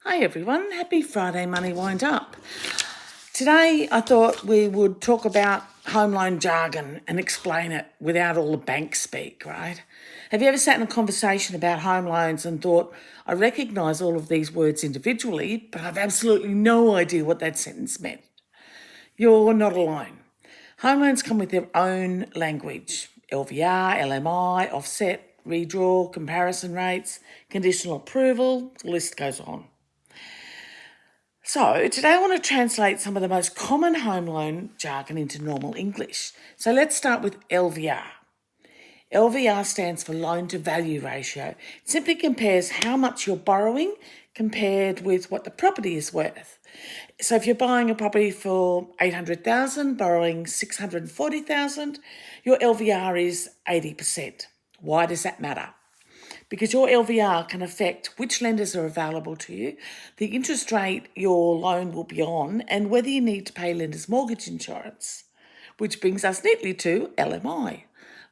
Hi everyone, happy Friday Money Wind Up. Today I thought we would talk about home loan jargon and explain it without all the bank speak, right? Have you ever sat in a conversation about home loans and thought, I recognise all of these words individually, but I've absolutely no idea what that sentence meant? You're not alone. Home loans come with their own language: LVR, LMI, offset, redraw, comparison rates, conditional approval, the list goes on. So today I want to translate some of the most common home loan jargon into normal English. So let's start with LVR. LVR stands for loan to value ratio. It simply compares how much you're borrowing compared with what the property is worth. So if you're buying a property for 800,000, borrowing 640,000, your LVR is 80%. Why does that matter? Because your LVR can affect which lenders are available to you, the interest rate your loan will be on, and whether you need to pay lender's mortgage insurance. Which brings us neatly to LMI,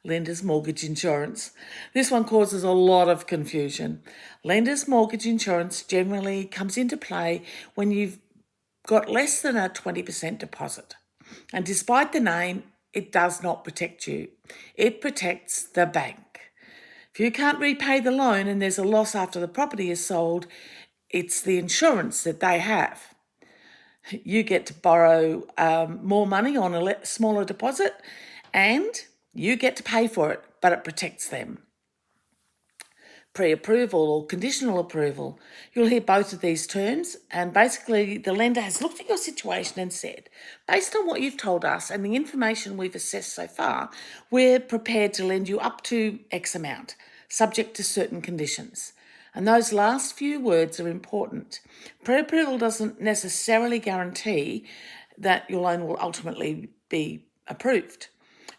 lender's mortgage insurance. This one causes a lot of confusion. Lender's mortgage insurance generally comes into play when you've got less than a 20% deposit. And despite the name, it does not protect you. It protects the bank. If you can't repay the loan and there's a loss after the property is sold, it's the insurance that they have. You get to borrow more money on a smaller deposit and you get to pay for it, but it protects them. Pre-approval or conditional approval. You'll hear both of these terms, and basically the lender has looked at your situation and said, based on what you've told us and the information we've assessed so far, we're prepared to lend you up to X amount, subject to certain conditions. And those last few words are important. Pre-approval doesn't necessarily guarantee that your loan will ultimately be approved.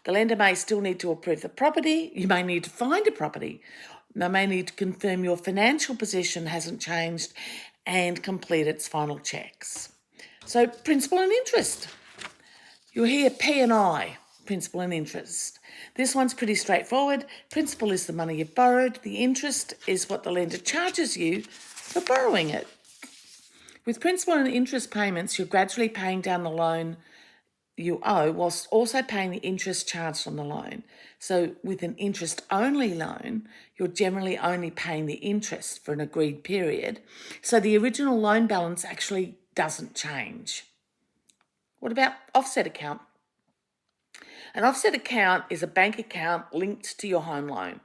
The lender may still need to approve the property. You may need to find a property. They may need to confirm your financial position hasn't changed and complete its final checks. So principal and interest. You'll hear P&I, principal and interest. This one's pretty straightforward. Principal is the money you've borrowed. The interest is what the lender charges you for borrowing it. With principal and interest payments, you're gradually paying down the loan you owe whilst also paying the interest charged on the loan. So with an interest-only loan, you're generally only paying the interest for an agreed period. So the original loan balance actually doesn't change. What about offset account? An offset account is a bank account linked to your home loan.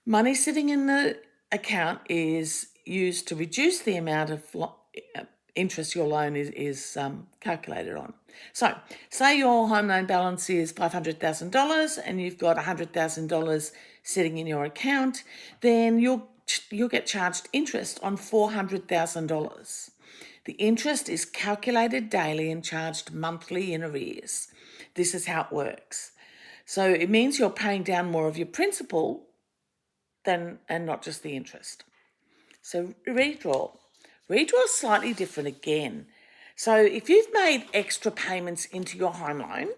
Money sitting in the account is used to reduce the amount of interest your loan is calculated on. So, say your home loan balance is $500,000 and you've got $100,000 sitting in your account, then you'll get charged interest on $400,000. The interest is calculated daily and charged monthly in arrears. This is how it works. So it means you're paying down more of your principal and not just the interest. So redraw. Redraw is slightly different again. So if you've made extra payments into your home loan,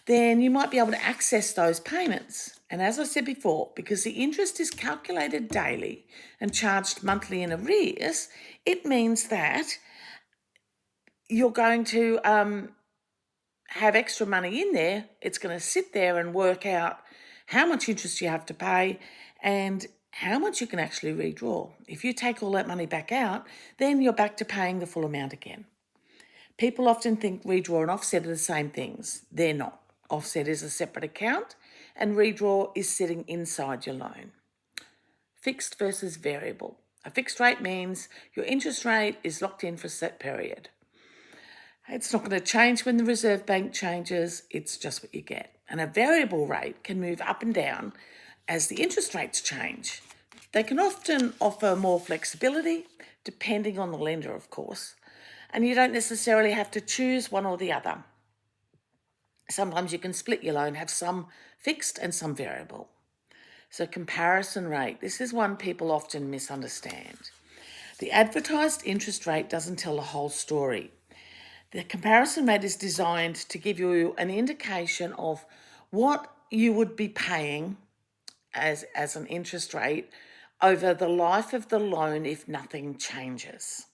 then you might be able to access those payments. And as I said before, because the interest is calculated daily and charged monthly in arrears, it means that you're going to have extra money in there. It's going to sit there and work out how much interest you have to pay and how much you can actually redraw. If you take all that money back out, then you're back to paying the full amount again. People often think redraw and offset are the same things. They're not. Offset is a separate account and redraw is sitting inside your loan. Fixed versus variable. A fixed rate means your interest rate is locked in for a set period. It's not going to change when the Reserve Bank changes, it's just what you get. And a variable rate can move up and down as the interest rates change. They can often offer more flexibility, depending on the lender, of course, and you don't necessarily have to choose one or the other. Sometimes you can split your loan, have some fixed and some variable. So comparison rate, this is one people often misunderstand. The advertised interest rate doesn't tell the whole story. The comparison rate is designed to give you an indication of what you would be paying as an interest rate over the life of the loan if nothing changes.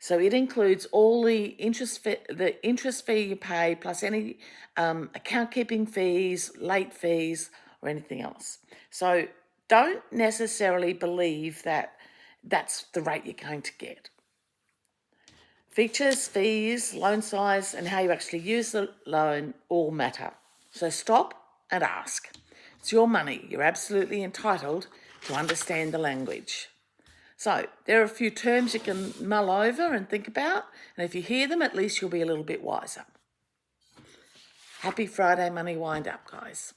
So it includes all the interest fee you pay, plus any account keeping fees, late fees, or anything else. So don't necessarily believe that that's the rate you're going to get. Features, fees, loan size, and how you actually use the loan all matter. So stop and ask. It's your money. You're absolutely entitled to understand the language. So there are a few terms you can mull over and think about, and if you hear them, at least you'll be a little bit wiser. Happy Friday Money Wind Up, guys.